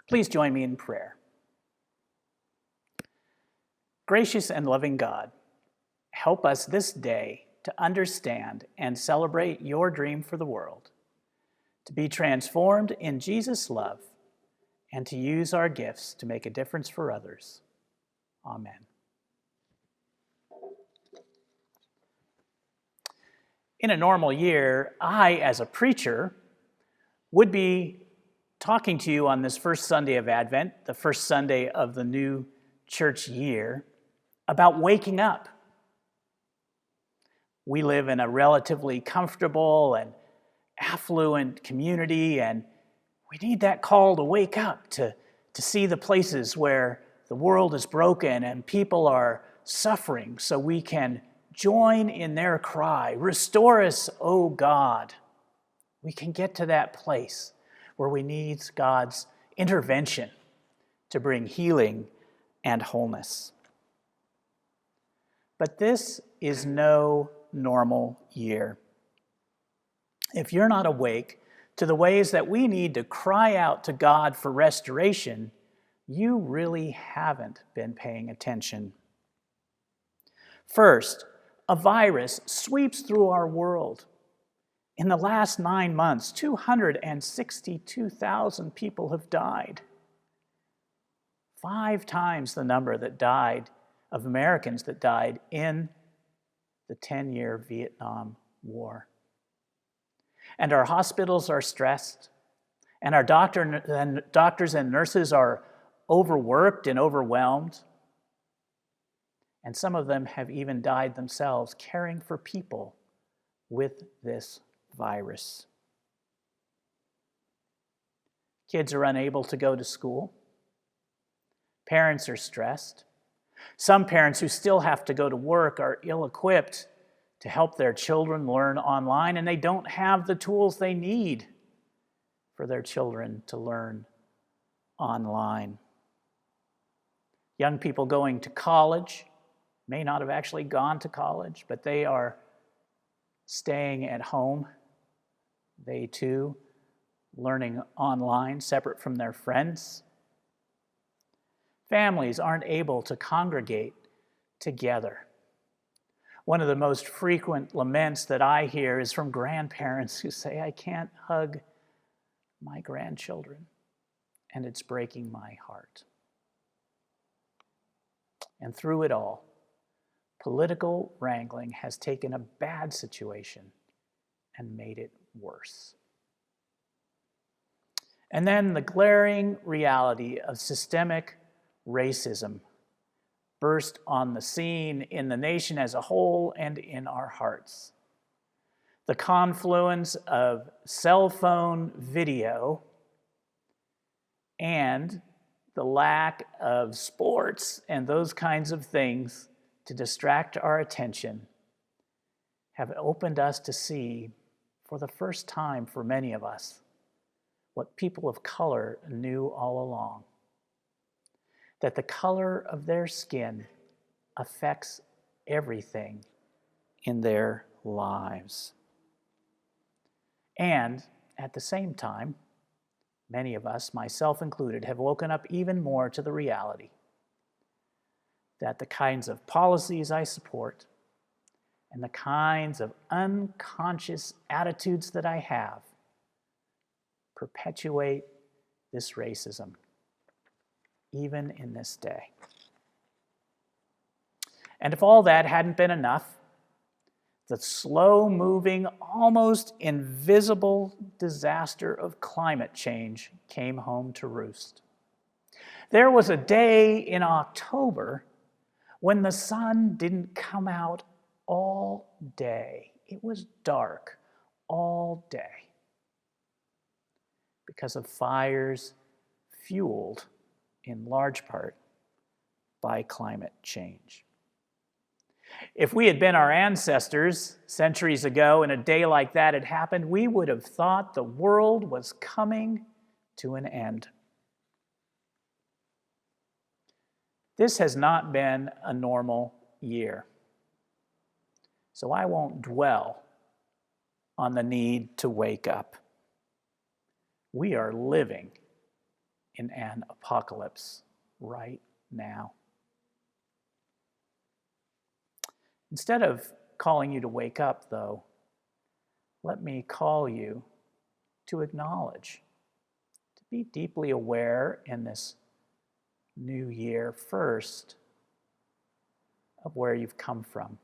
Please join me in prayer. Gracious and loving God, help us this day to understand and celebrate your dream for the world, to be transformed in Jesus' love, and to use our gifts to make a difference for others. Amen. In a normal year, I, as a preacher, would be talking to you on this first Sunday of Advent, the first Sunday of the new church year, about waking up. We live in a relatively comfortable and affluent community, and we need that call to wake up, to see the places where the world is broken and people are suffering, so we can join in their cry, "Restore us, O God." We can get to that place where we need God's intervention to bring healing and wholeness. But this is no normal year. If you're not awake to the ways that we need to cry out to God for restoration, you really haven't been paying attention. First, a virus sweeps through our world. In the last 9 months, 262,000 people have died. 5 times the number that died of Americans that died in the 10-year Vietnam War. And our hospitals are stressed, and our doctors and nurses are overworked and overwhelmed. And some of them have even died themselves caring for people with this virus. Kids are unable to go to school. Parents are stressed. Some parents who still have to go to work are ill-equipped to help their children learn online, and they don't have the tools they need for their children to learn online. Young people going to college may not have actually gone to college, but they are staying at home. They too learning online, separate from their friends. Families aren't able to congregate together. One of the most frequent laments that I hear is from grandparents who say, "I can't hug my grandchildren, and it's breaking my heart." And through it all, political wrangling has taken a bad situation and made it worse. And then the glaring reality of systemic racism burst on the scene in the nation as a whole and in our hearts. The confluence of cell phone video and the lack of sports and those kinds of things to distract our attention have opened us to see, for the first time for many of us, what people of color knew all along: that the color of their skin affects everything in their lives. And at the same time, many of us, myself included, have woken up even more to the reality that the kinds of policies I support and the kinds of unconscious attitudes that I have perpetuate this racism, even in this day. And if all that hadn't been enough, the slow-moving, almost invisible disaster of climate change came home to roost. There was a day in October when the sun didn't come out all day. It was dark all day because of fires fueled in large part by climate change. If we had been our ancestors centuries ago and a day like that had happened, we would have thought the world was coming to an end. This has not been a normal year, so I won't dwell on the need to wake up. We are living in an apocalypse right now. Instead of calling you to wake up, though, let me call you to acknowledge, to be deeply aware in this new year first of where you've come from.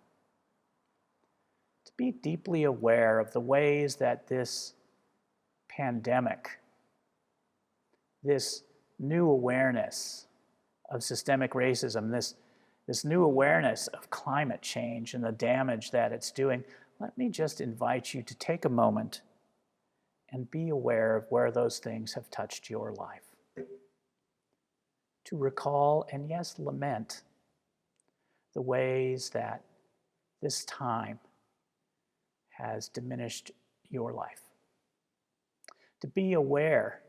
To be deeply aware of the ways that this pandemic, this new awareness of systemic racism, this new awareness of climate change and the damage that it's doing, let me just invite you to take a moment and be aware of where those things have touched your life. To recall and, yes, lament the ways that this time has diminished your life. To be aware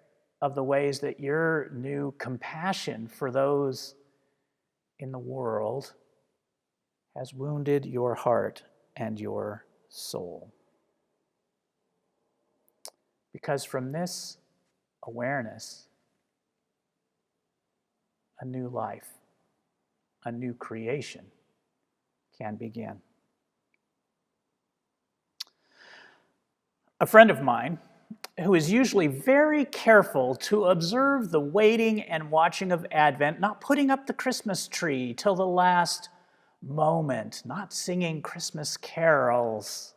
of the ways that your new compassion for those in the world has wounded your heart and your soul. Because from this awareness, a new life, a new creation can begin. A friend of mine, who is usually very careful to observe the waiting and watching of Advent, not putting up the Christmas tree till the last moment, not singing Christmas carols,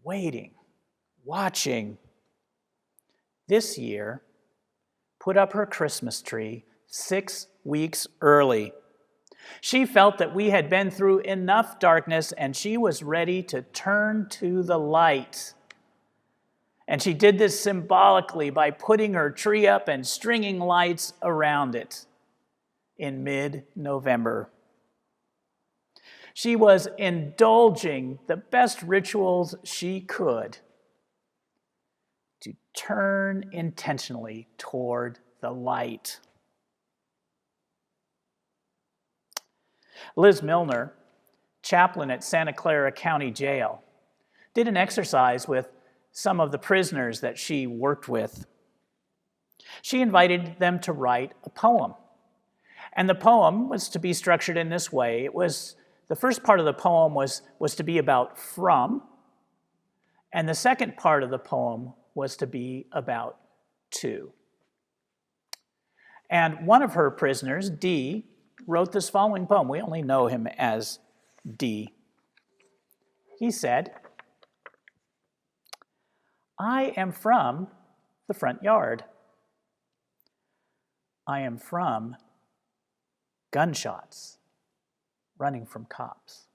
waiting, watching, this year put up her Christmas tree 6 weeks early. She felt that we had been through enough darkness and she was ready to turn to the light. And she did this symbolically by putting her tree up and stringing lights around it in mid-November. She was indulging the best rituals she could to turn intentionally toward the light. Liz Milner, chaplain at Santa Clara County Jail, did an exercise with some of the prisoners that she worked with. She invited them to write a poem. And the poem was to be structured in this way. The first part of the poem was to be about from, and the second part of the poem was to be about to. And one of her prisoners, D, wrote this following poem. We only know him as D. He said, "I am from the front yard. I am from gunshots running from cops.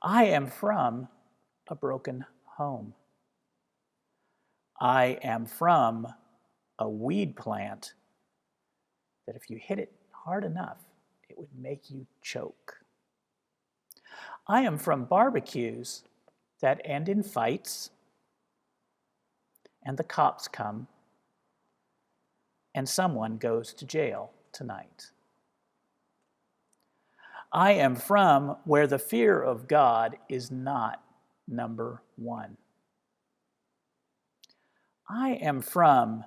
I am from a broken home. I am from a weed plant that if you hit it hard enough, it would make you choke. I am from barbecues that end in fights, and the cops come, and someone goes to jail tonight. I am from where the fear of God is not number one. I am from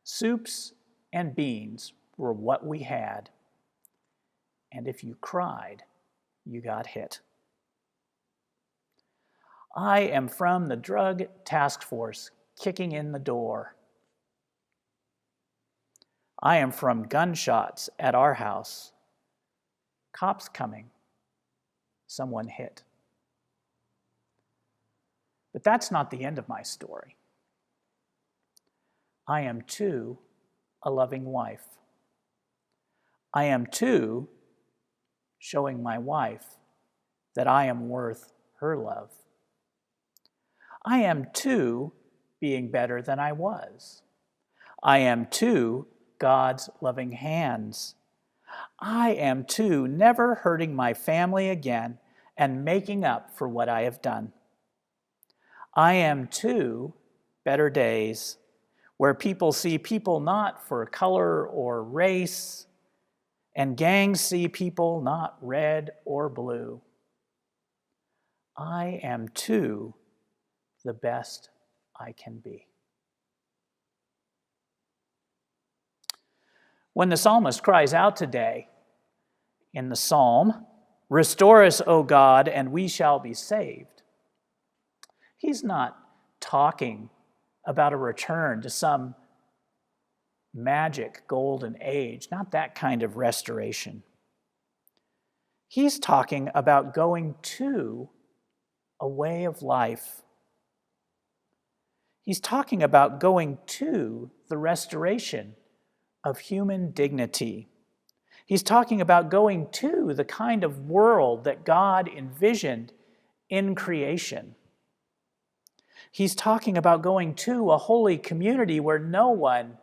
soups and beans were what we had, and if you cried, you got hit. I am from the drug task force kicking in the door. I am from gunshots at our house. Cops coming, someone hit. But that's not the end of my story. I am too a loving wife. I am too showing my wife that I am worth her love. I am too being better than I was. I am too God's loving hands. I am too never hurting my family again and making up for what I have done. I am too better days where people see people not for color or race, and gangs see people not red or blue. I am too the best I can be. When the psalmist cries out today in the psalm, "Restore us, O God, and we shall be saved," he's not talking about a return to some magic golden age, not that kind of restoration. He's talking about going to a way of life. He's talking about going to the restoration of human dignity. He's talking about going to the kind of world that God envisioned in creation. He's talking about going to a holy community where no one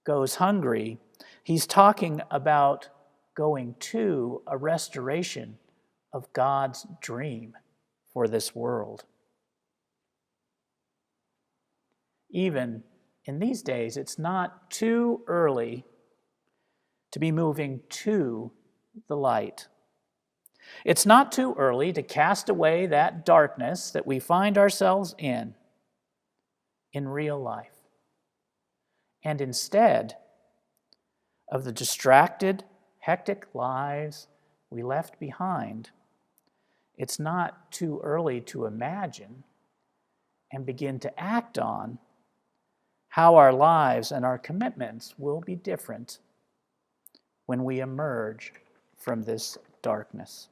goes hungry. He's talking about going to a restoration of God's dream for this world. Even in these days, it's not too early to be moving to the light. It's not too early to cast away that darkness that we find ourselves in real life. And instead of the distracted, hectic lives we left behind, it's not too early to imagine and begin to act on how our lives and our commitments will be different when we emerge from this darkness.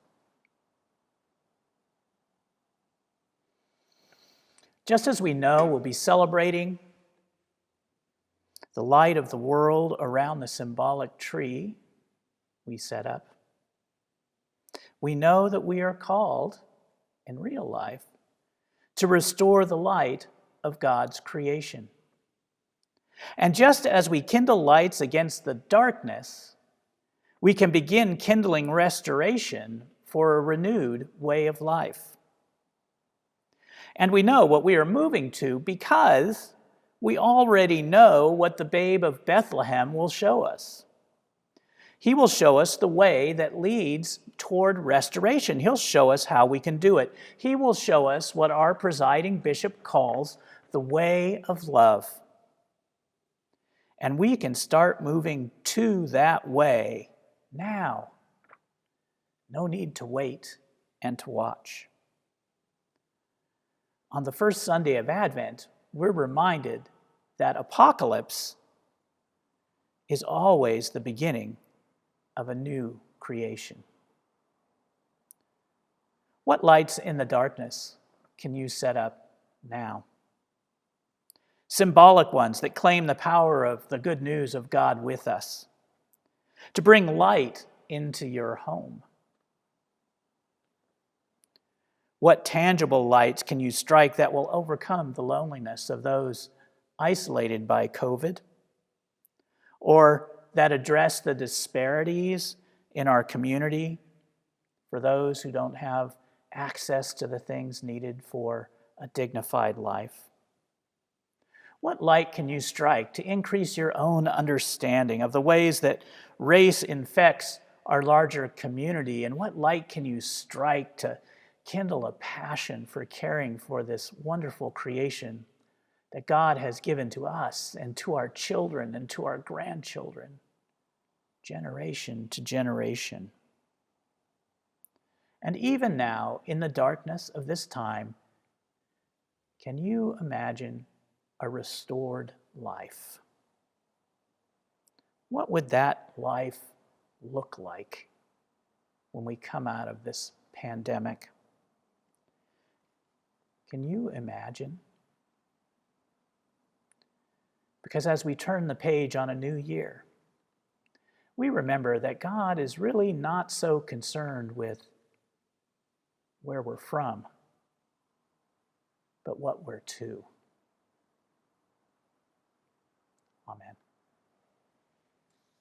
Just as we know we'll be celebrating the light of the world around the symbolic tree we set up, we know that we are called in real life to restore the light of God's creation. And just as we kindle lights against the darkness, we can begin kindling restoration for a renewed way of life. And we know what we are moving to because we already know what the babe of Bethlehem will show us. He will show us the way that leads toward restoration. He'll show us how we can do it. He will show us what our presiding bishop calls the way of love. And we can start moving to that way now. No need to wait and to watch. On the first Sunday of Advent, we're reminded that apocalypse is always the beginning of a new creation. What lights in the darkness can you set up now? Symbolic ones that claim the power of the good news of God with us, to bring light into your home. What tangible lights can you strike that will overcome the loneliness of those isolated by COVID, or that address the disparities in our community for those who don't have access to the things needed for a dignified life? What light can you strike to increase your own understanding of the ways that race infects our larger community? And what light can you strike to kindle a passion for caring for this wonderful creation that God has given to us and to our children and to our grandchildren, generation to generation? And even now, in the darkness of this time, can you imagine a restored life? What would that life look like when we come out of this pandemic? Can you imagine? Because as we turn the page on a new year, we remember that God is really not so concerned with where we're from, but what we're to.